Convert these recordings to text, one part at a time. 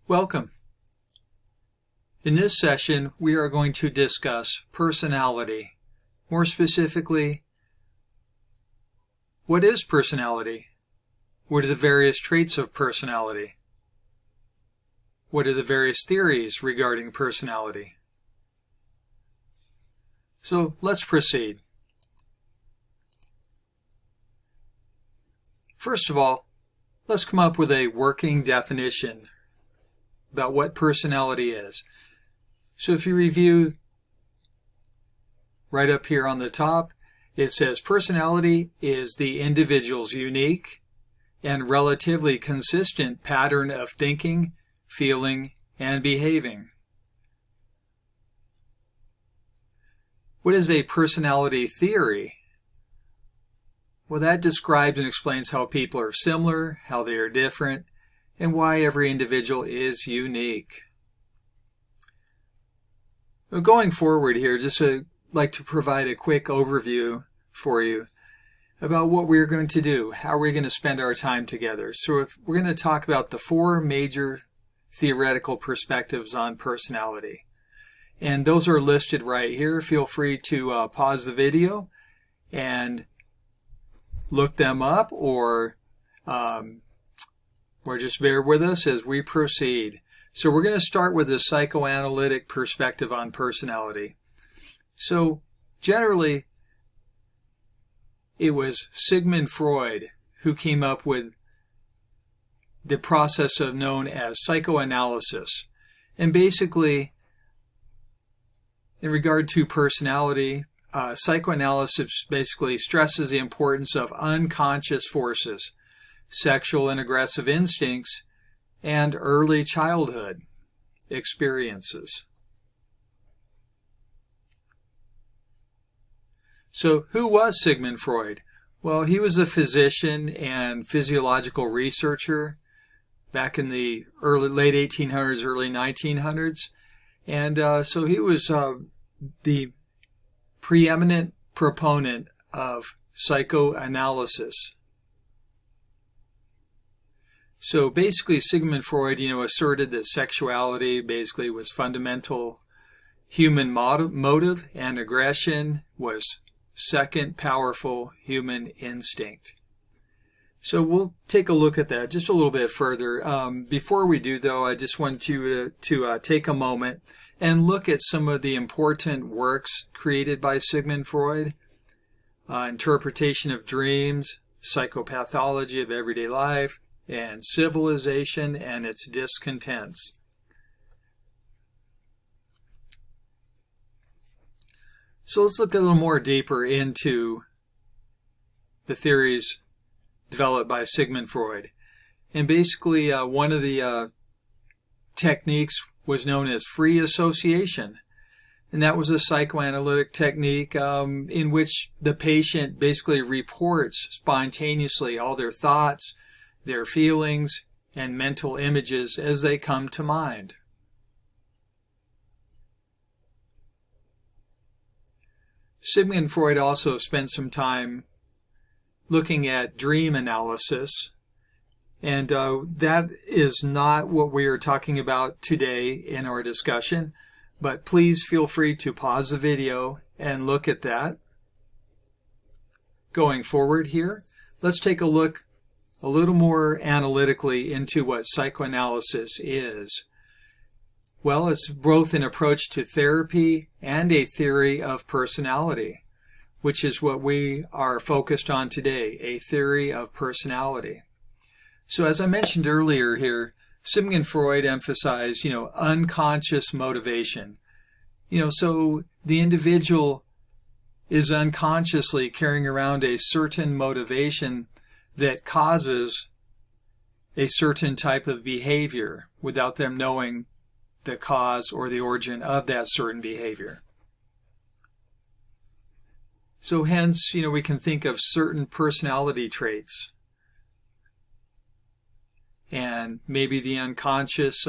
Welcome. In this session, we are going to discuss personality. More specifically, what is personality? What are the various traits of personality? What are the various theories regarding personality? So let's proceed. First of all, let's come up with a working definition about what personality is. So if you review right up here on the top, it says personality is the individual's unique and relatively consistent pattern of thinking, feeling, and behaving. What is a personality theory? Well, that describes and explains how people are similar, how they are different, and why every individual is unique. Well, going forward here, just like to provide a quick overview for you about what we're going to do, how we're going to spend our time together. So if we're going to talk about the four major theoretical perspectives on personality. And those are listed right here. Feel free to pause the video and look them up, or just bear with us as we proceed. So we're going to start with the psychoanalytic perspective on personality. So generally, it was Sigmund Freud who came up with the process known as psychoanalysis. And basically, in regard to personality, psychoanalysis basically stresses the importance of unconscious forces, sexual and aggressive instincts, and early childhood experiences. So who was Sigmund Freud? Well, he was a physician and physiological researcher back in the late 1800s, early 1900s. And so he was the preeminent proponent of psychoanalysis. So basically, Sigmund Freud, asserted that sexuality basically was fundamental human motive, and aggression was second powerful human instinct. So we'll take a look at that just a little bit further. Before we do, though, I just want you to take a moment and look at some of the important works created by Sigmund Freud. Interpretation of Dreams, Psychopathology of Everyday Life, and Civilization and Its Discontents. So let's look a little more deeper into the theories developed by Sigmund Freud. And basically, one of the techniques was known as free association. And that was a psychoanalytic technique in which the patient basically reports spontaneously all their thoughts, their feelings, and mental images as they come to mind. Sigmund Freud also spent some time looking at dream analysis, and that is not what we are talking about today in our discussion, but please feel free to pause the video and look at that. Going forward here, let's take a look a little more analytically into what psychoanalysis is. Well, it's both an approach to therapy and a theory of personality, which is what we are focused on today, a theory of personality. So as I mentioned earlier here, Sigmund Freud emphasized, unconscious motivation. So the individual is unconsciously carrying around a certain motivation that causes a certain type of behavior without them knowing the cause or the origin of that certain behavior. So hence, we can think of certain personality traits and maybe the unconscious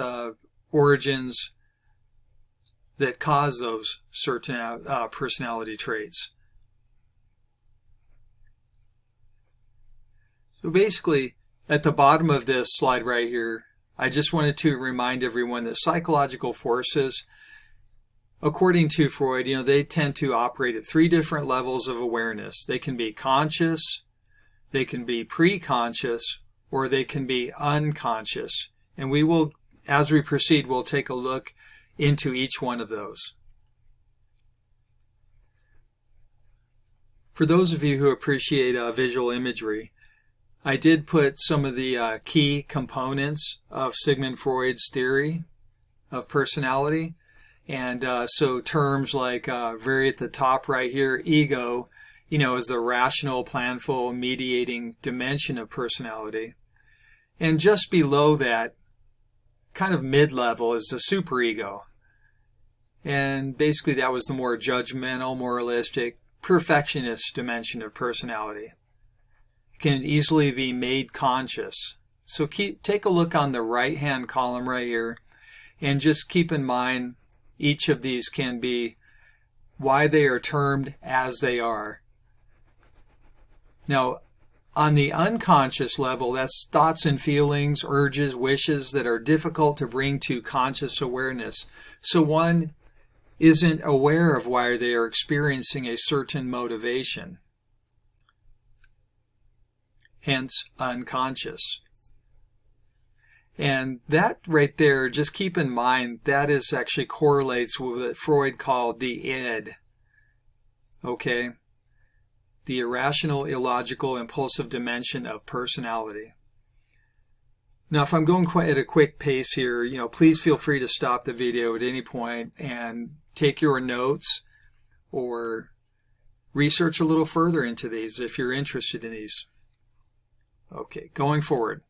origins that cause those certain personality traits. So basically, at the bottom of this slide right here, I just wanted to remind everyone that psychological forces, according to Freud, they tend to operate at 3 different levels of awareness. They can be conscious, they can be pre-conscious, or they can be unconscious. And we will, as we proceed, we'll take a look into each one of those. For those of you who appreciate visual imagery, I did put some of the key components of Sigmund Freud's theory of personality. And so terms like very at the top right here, ego, is the rational, planful, mediating dimension of personality. And just below that, kind of mid-level, is the superego. And basically that was the more judgmental, moralistic, perfectionist dimension of personality. It can easily be made conscious. So take a look on the right-hand column right here, and just keep in mind each of these can be why they are termed as they are. Now, on the unconscious level, that's thoughts and feelings, urges, wishes that are difficult to bring to conscious awareness. So one isn't aware of why they are experiencing a certain motivation. Hence, unconscious. And that right there, just keep in mind, that is actually correlates with what Freud called the id. Okay? The irrational, illogical, impulsive dimension of personality. Now, if I'm going quite at a quick pace here, please feel free to stop the video at any point and take your notes or research a little further into these if you're interested in these. Okay, going forward.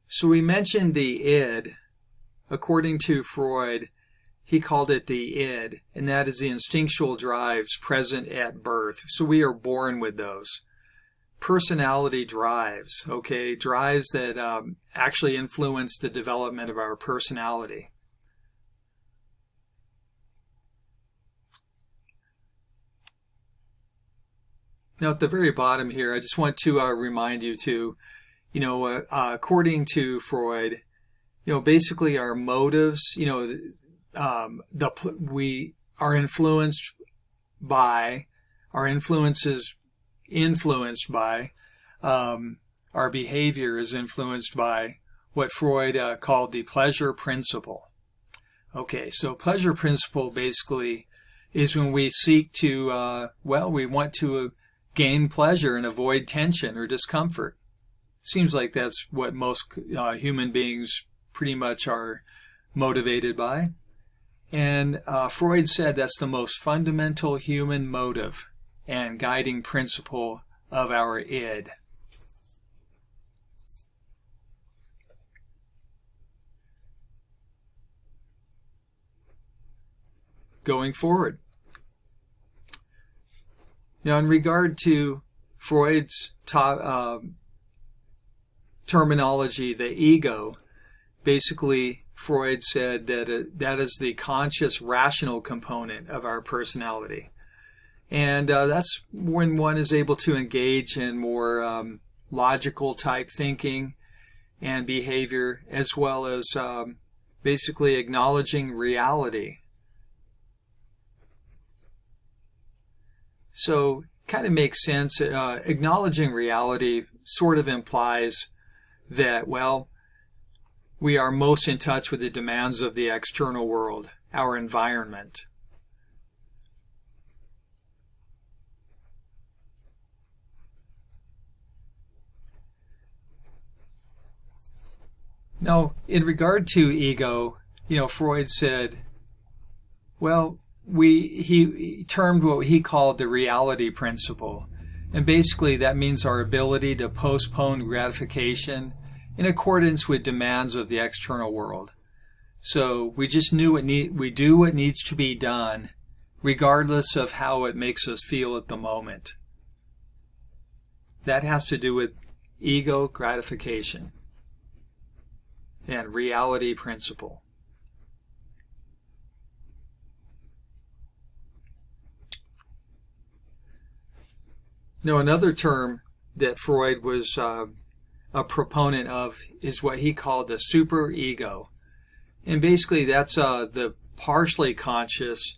So we mentioned the id. According to Freud, he called it the id, and that is the instinctual drives present at birth. So we are born with those. Personality drives, okay, drives that actually influence the development of our personality. Now at the very bottom here, I just want to remind you to, according to Freud, basically our motives, we are influenced by, our influences influenced by, our behavior is influenced by what Freud called the pleasure principle. Okay, so pleasure principle basically is when we seek to, we want to gain pleasure and avoid tension or discomfort. Seems like that's what most human beings pretty much are motivated by. And Freud said that's the most fundamental human motive and guiding principle of our id. Going forward. Now, in regard to Freud's terminology, the ego, basically Freud said that that is the conscious, rational component of our personality. And that's when one is able to engage in more logical type thinking and behavior, as well as basically acknowledging reality. So kind of makes sense. Acknowledging reality sort of implies that, we are most in touch with the demands of the external world, our environment. Now, in regard to ego, Freud said, he termed what he called the reality principle. And basically that means our ability to postpone gratification in accordance with demands of the external world. So we just we do what needs to be done, regardless of how it makes us feel at the moment. That has to do with ego gratification and reality principle. Now, another term that Freud was a proponent of is what he called the superego. And basically that's the partially conscious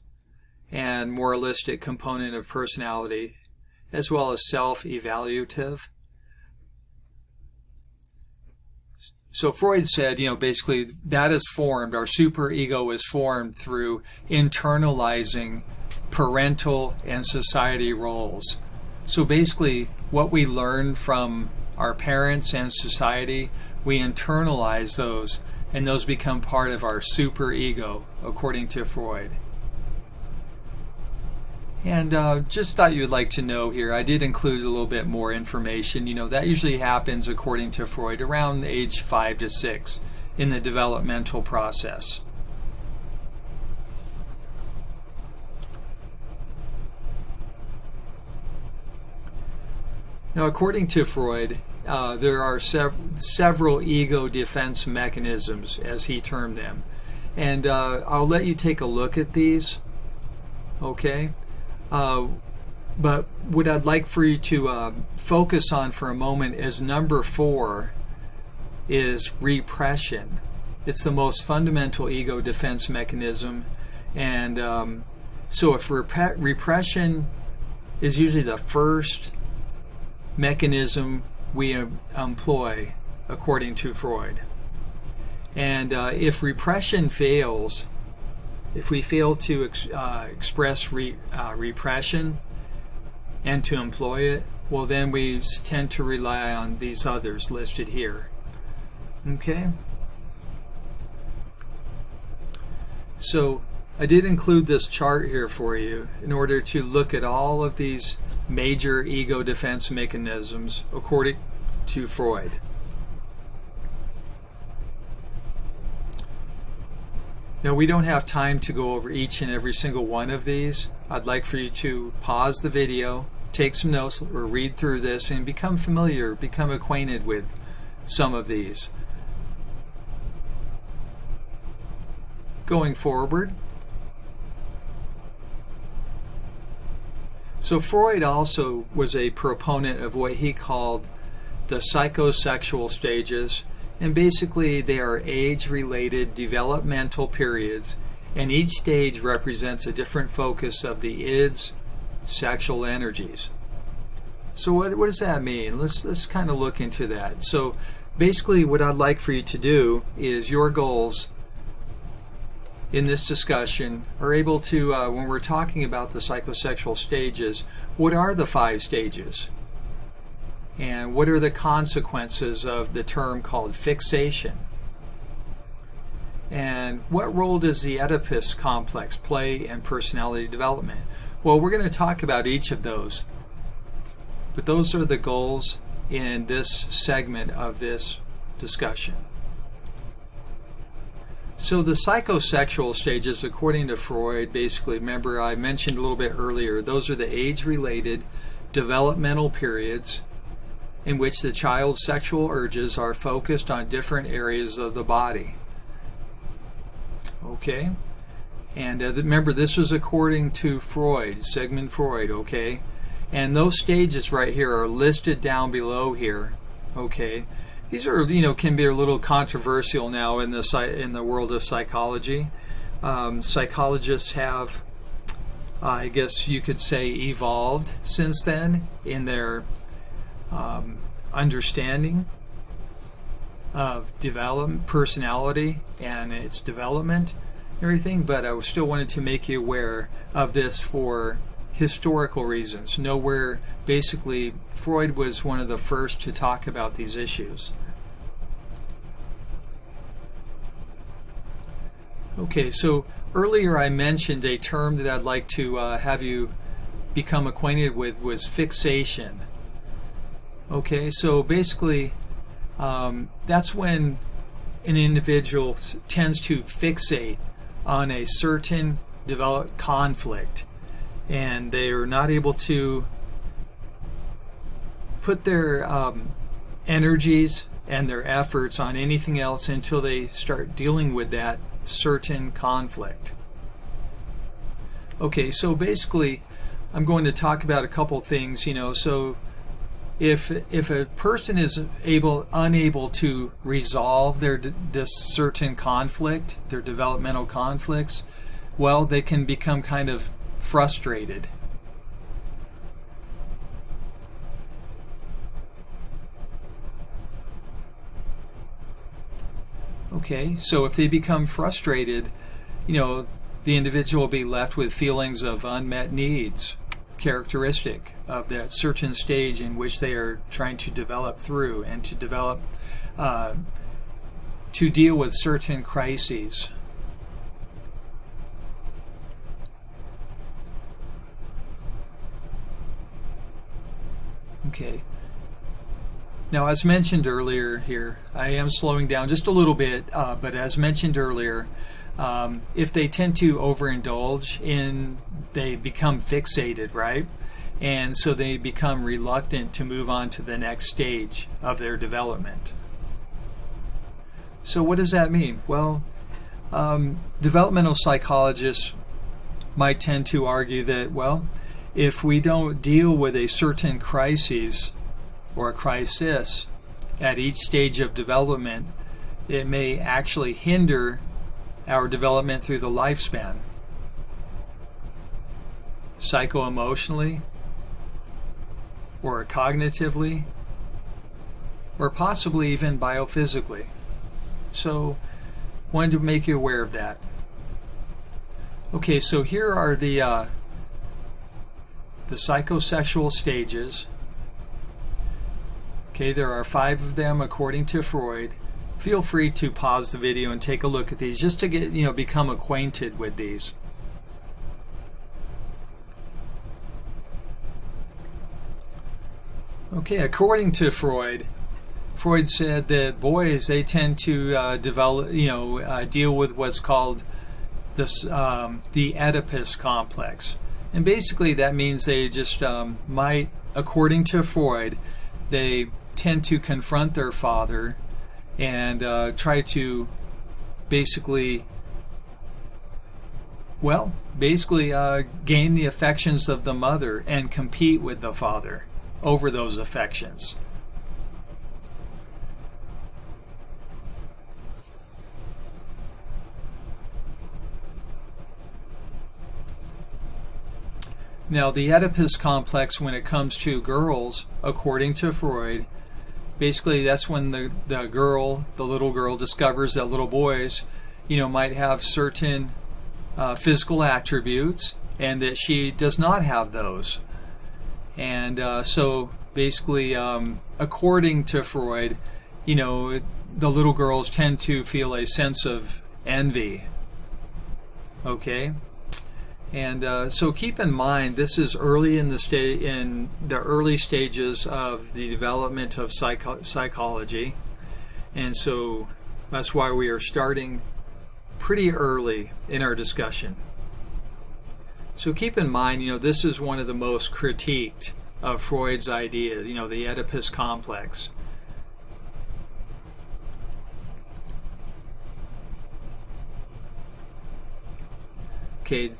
and moralistic component of personality, as well as self-evaluative. So Freud said, basically that is formed, our superego is formed through internalizing parental and society roles. So basically what we learn from our parents and society, we internalize those, and those become part of our superego, according to Freud. And just thought you'd like to know here, I did include a little bit more information. That usually happens, according to Freud, around age 5 to 6 in the developmental process. Now, according to Freud, there are several ego defense mechanisms, as he termed them. And I'll let you take a look at these, okay? But what I'd like for you to focus on for a moment is number 4 is repression. It's the most fundamental ego defense mechanism. And so if repression is usually the first mechanism we employ, according to Freud. And if repression fails, if we fail to express repression and to employ it, well, then we tend to rely on these others listed here. Okay? So I did include this chart here for you in order to look at all of these major ego defense mechanisms according to Freud. Now, we don't have time to go over each and every single one of these. I'd like for you to pause the video, take some notes, or read through this and become familiar, become acquainted with some of these. Going forward, so Freud also was a proponent of what he called the psychosexual stages, and basically they are age-related developmental periods, and each stage represents a different focus of the id's sexual energies. So what does that mean? Let's kind of look into that. So basically what I'd like for you to do is your goals in this discussion are able to, when we're talking about the psychosexual stages, what are the 5 stages? And what are the consequences of the term called fixation? And what role does the Oedipus complex play in personality development? Well, we're going to talk about each of those. But those are the goals in this segment of this discussion. So the psychosexual stages, according to Freud, basically, remember I mentioned a little bit earlier, those are the age-related developmental periods in which the child's sexual urges are focused on different areas of the body. Okay? And remember, this was according to Freud, Sigmund Freud, okay? And those stages right here are listed down below here, okay? These are, can be a little controversial now in the world of psychology. Psychologists have, I guess you could say, evolved since then in their understanding of personality and its development and everything, but I still wanted to make you aware of this for historical reasons. Know where basically Freud was one of the first to talk about these issues. Okay, so earlier I mentioned a term that I'd like to have you become acquainted with was fixation. Okay, so basically that's when an individual tends to fixate on a certain developed conflict, and they are not able to put their energies and their efforts on anything else until they start dealing with that certain conflict. Okay, so basically I'm going to talk about a couple things, so if a person is unable to resolve this certain conflict, their developmental conflicts, well, they can become kind of frustrated. Okay, so if they become frustrated, the individual will be left with feelings of unmet needs, characteristic of that certain stage in which they are trying to develop through and to develop, to deal with certain crises. Okay. Now, as mentioned earlier here, I am slowing down just a little bit, but as mentioned earlier, if they tend to overindulge they become fixated, right? And so they become reluctant to move on to the next stage of their development. So what does that mean? Well, developmental psychologists might tend to argue that, well, if we don't deal with a certain crisis or a crisis at each stage of development, it may actually hinder our development through the lifespan, psycho-emotionally, or cognitively, or possibly even biophysically. So, wanted to make you aware of that. Okay, so here are the psychosexual stages. Okay, there are 5 of them according to Freud. Feel free to pause the video and take a look at these just to get, become acquainted with these. Okay, according to Freud said that boys, they tend to develop, deal with what's called this, the Oedipus complex. And basically that means they just might, according to Freud, they tend to confront their father and try to basically gain the affections of the mother and compete with the father over those affections. Now, the Oedipus complex, when it comes to girls, according to Freud, basically that's when the little girl discovers that little boys, might have certain physical attributes and that she does not have those. And so basically, according to Freud, the little girls tend to feel a sense of envy. Okay? And so keep in mind, this is early in the early stages of the development of psychology, and so that's why we are starting pretty early in our discussion. So keep in mind, this is one of the most critiqued of Freud's idea, the Oedipus complex. Okay.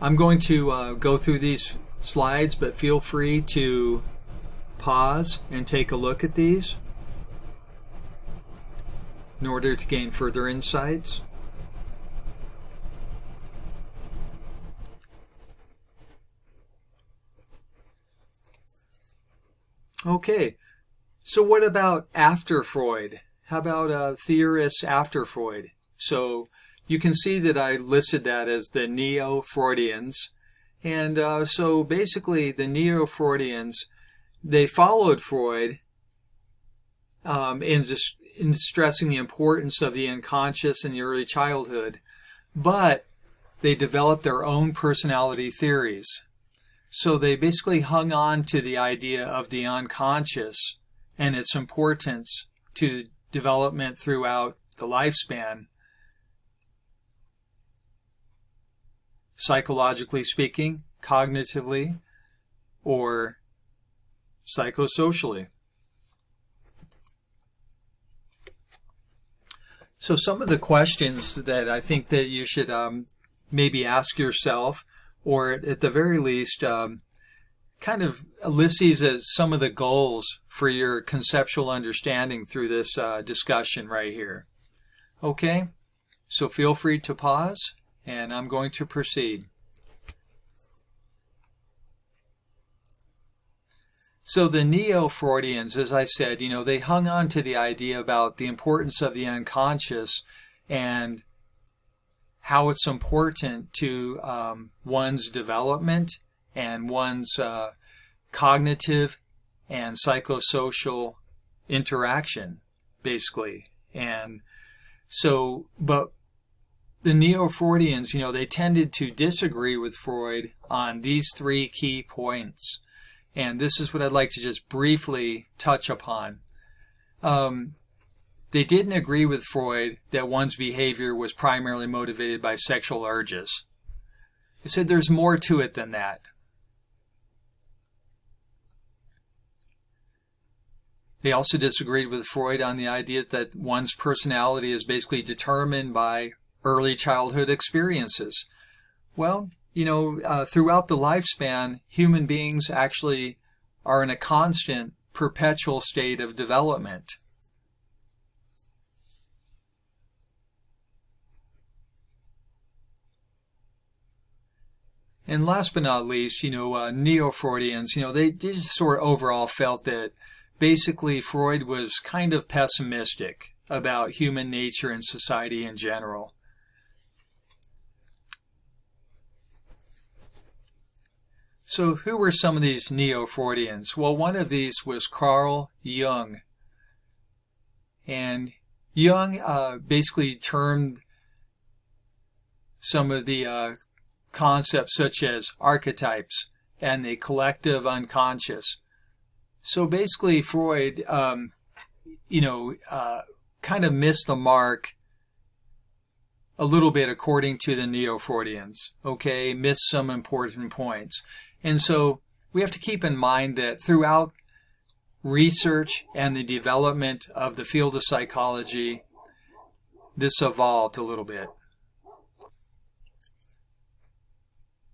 I'm going to go through these slides, but feel free to pause and take a look at these in order to gain further insights. Okay, so what about after Freud? How about theorists after Freud? So you can see that I listed that as the Neo-Freudians. And so basically the Neo-Freudians, they followed Freud in stressing the importance of the unconscious in the early childhood, but they developed their own personality theories. So they basically hung on to the idea of the unconscious and its importance to development throughout the lifespan, psychologically speaking, cognitively, or psychosocially. So some of the questions that I think that you should maybe ask yourself, or at the very least kind of lists these as some of the goals for your conceptual understanding through this discussion right here. Okay, so feel free to pause, and I'm going to proceed. So the Neo-Freudians, as I said, they hung on to the idea about the importance of the unconscious and how it's important to one's development and one's cognitive and psychosocial interaction, basically. And so, but the Neo-Freudians, they tended to disagree with Freud on these three key points. And this is what I'd like to just briefly touch upon. They didn't agree with Freud that one's behavior was primarily motivated by sexual urges. They said there's more to it than that. They also disagreed with Freud on the idea that one's personality is basically determined by early childhood experiences. Well, throughout the lifespan, human beings actually are in a constant, perpetual state of development. And last but not least, Neo-Freudians, they just sort of overall felt that basically Freud was kind of pessimistic about human nature and society in general. So who were some of these Neo-Freudians? Well, one of these was Carl Jung. And Jung basically termed some of the concepts such as archetypes and the collective unconscious. So basically Freud, kind of missed the mark a little bit according to the Neo-Freudians, okay, missed some important points. And so we have to keep in mind that throughout research and the development of the field of psychology, this evolved a little bit.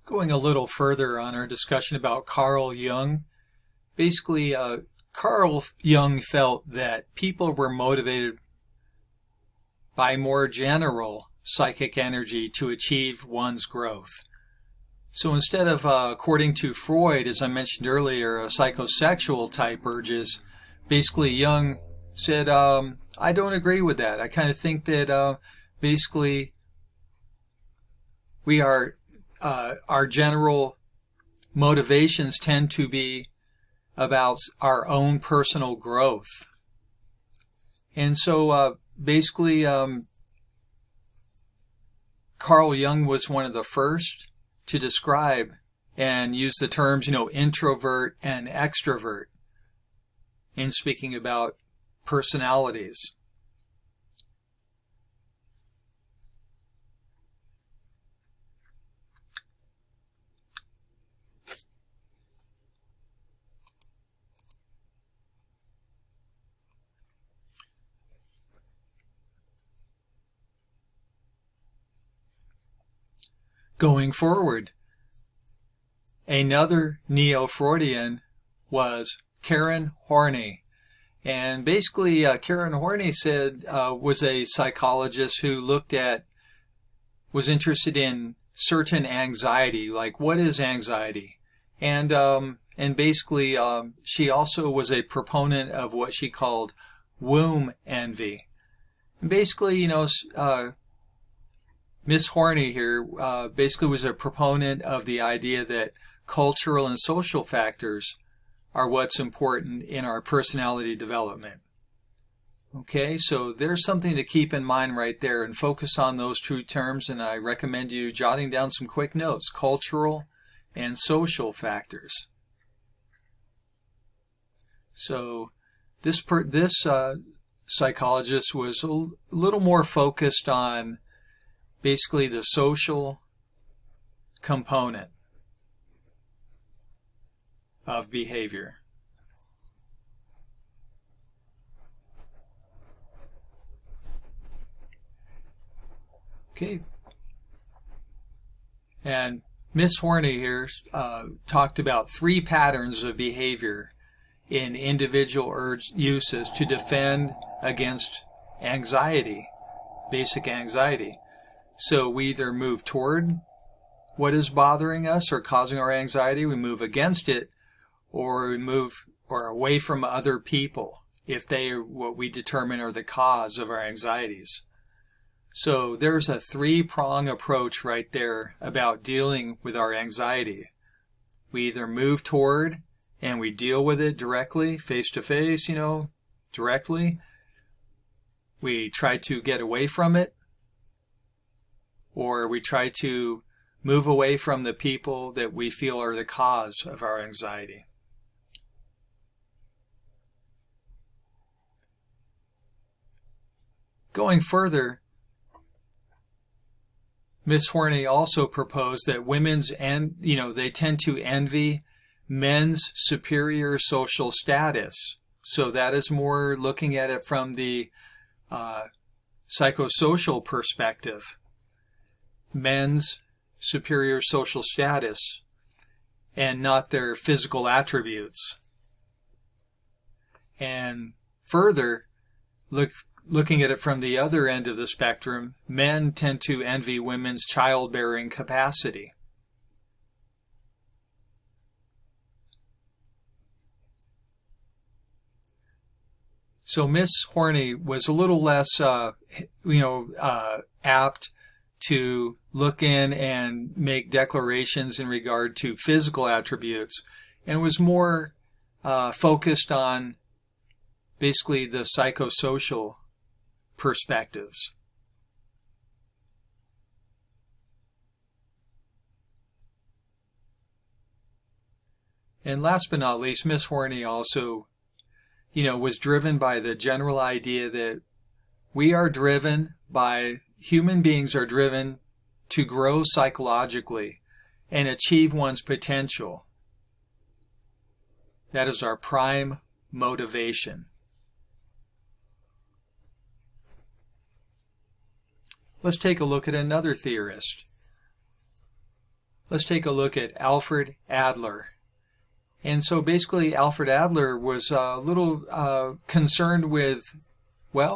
Going a little further on our discussion about Carl Jung, basically Carl Jung felt that people were motivated by more general psychic energy to achieve one's growth. So instead of, according to Freud, as I mentioned earlier, psychosexual type urges, basically Jung said, I don't agree with that. I kind of think that basically we are, our general motivations tend to be about our own personal growth. And so basically Carl Jung was one of the first to describe and use the terms, introvert and extrovert in speaking about personalities. Going forward, another Neo-Freudian was Karen Horney. And basically, Karen Horney said was a psychologist who was interested in certain anxiety, like what is anxiety? And basically, she also was a proponent of what she called womb envy. And basically, Miss Horney here basically was a proponent of the idea that cultural and social factors are what's important in our personality development. Okay, so there's something to keep in mind right there and focus on those two terms, and I recommend you jotting down some quick notes: cultural and social factors. So this psychologist was a little more focused on basically the social component of behavior. Okay. And Miss Horney here talked about 3 patterns of behavior in individual urge uses to defend against anxiety, basic anxiety. So we either move toward what is bothering us or causing our anxiety, we move against it, or we move or away from other people if they are what we determine are the cause of our anxieties. So there's a 3-prong approach right there about dealing with our anxiety. We either move toward and we deal with it directly, face to face, directly. We try to get away from it, or we try to move away from the people that we feel are the cause of our anxiety. Going further, Miss Horney also proposed that they tend to envy men's superior social status. So that is more looking at it from the psychosocial perspective. Men's superior social status and not their physical attributes. And further, looking at it from the other end of the spectrum, men tend to envy women's childbearing capacity. So Miss Horney was a little less, apt to look in and make declarations in regard to physical attributes, and was more focused on basically the psychosocial perspectives. And last but not least, Miss Horney also, was driven by the general idea that human beings are driven to grow psychologically and achieve one's potential. That is our prime motivation. Let's take a look at another theorist. Let's take a look at Alfred Adler. And so basically Alfred Adler was a little concerned with, what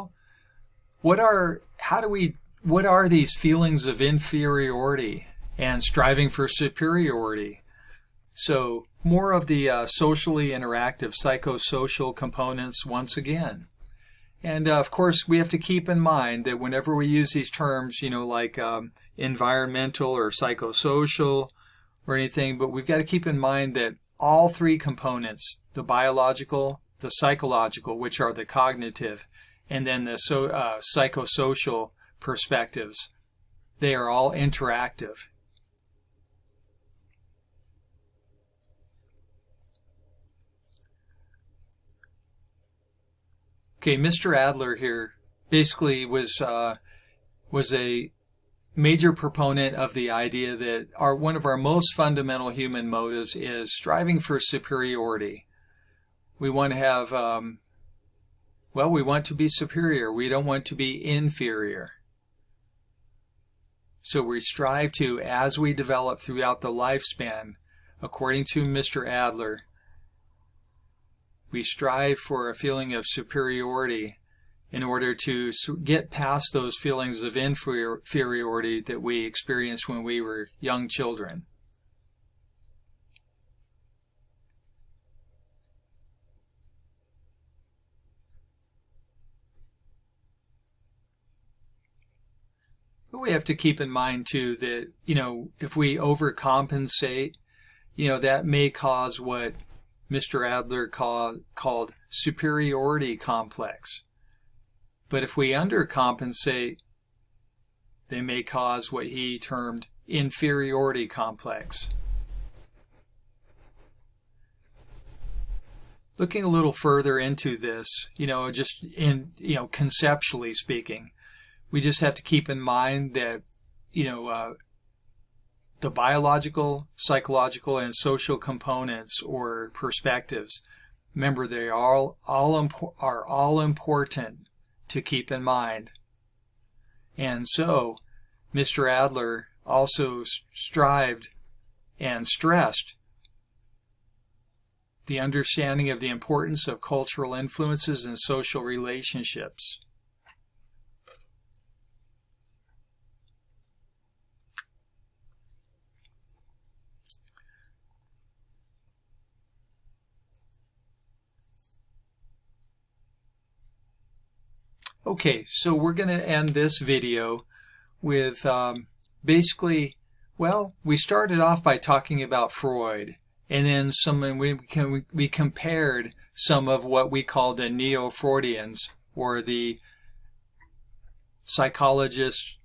are these feelings of inferiority and striving for superiority? So more of the socially interactive psychosocial components once again. And of course, we have to keep in mind that whenever we use these terms, like environmental or psychosocial or anything, but we've got to keep in mind that all 3 components, the biological, the psychological, which are the cognitive, and then the psychosocial perspectives, they are all interactive. Okay, Mr. Adler here basically was a major proponent of the idea that one of our most fundamental human motives is striving for superiority. We want to have, we want to be superior. We don't want to be inferior. So we strive to, as we develop throughout the lifespan, according to Mr. Adler, we strive for a feeling of superiority in order to get past those feelings of inferiority that we experienced when we were young children. But we have to keep in mind too that, if we overcompensate, that may cause what Mr. Adler called superiority complex. But if we undercompensate, they may cause what he termed inferiority complex. Looking a little further into this, just in, conceptually speaking, we just have to keep in mind that, the biological, psychological, and social components or perspectives, remember, they are all important to keep in mind. And so Mr. Adler also strived and stressed the understanding of the importance of cultural influences and social relationships. Okay, so we're going to end this video with basically, well, we started off by talking about Freud, and then we compared some of what we call the Neo-Freudians, or the psychologists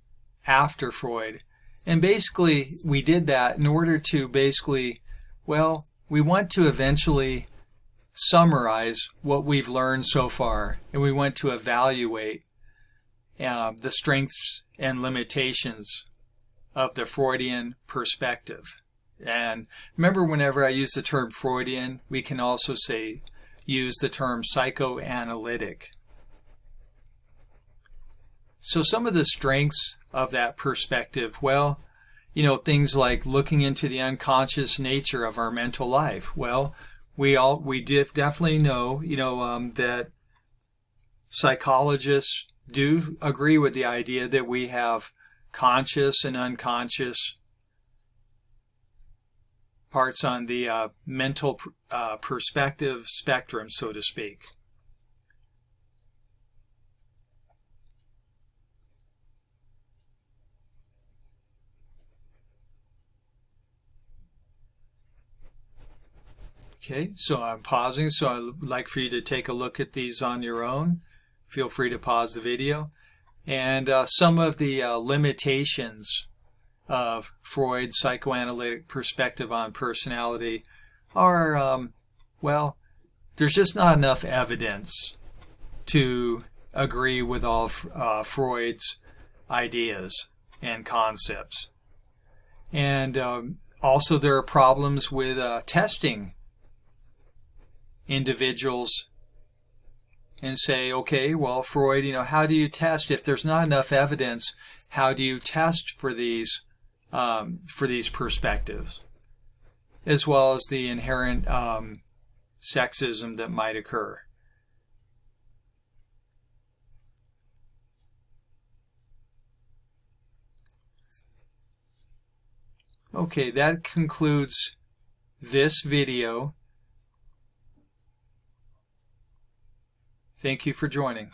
after Freud. And basically, we did that in order to basically, well, we want to eventually summarize what we've learned so far, and we want to evaluate the strengths and limitations of the Freudian perspective. And remember, whenever I use the term Freudian, we can also use the term psychoanalytic. So some of the strengths of that perspective, well, things like looking into the unconscious nature of our mental life. Well, we definitely know, that psychologists do agree with the idea that we have conscious and unconscious parts on the mental perspective spectrum, so to speak. Okay, so I'm pausing, so I'd like for you to take a look at these on your own. Feel free to pause the video. And some of the limitations of Freud's psychoanalytic perspective on personality are, well, there's just not enough evidence to agree with all Freud's ideas and concepts. And also there are problems with testing individuals and say, okay, well, Freud, how do you test if there's not enough evidence? How do you test for these perspectives, as well as the inherent sexism that might occur? Okay, that concludes this video. Thank you for joining.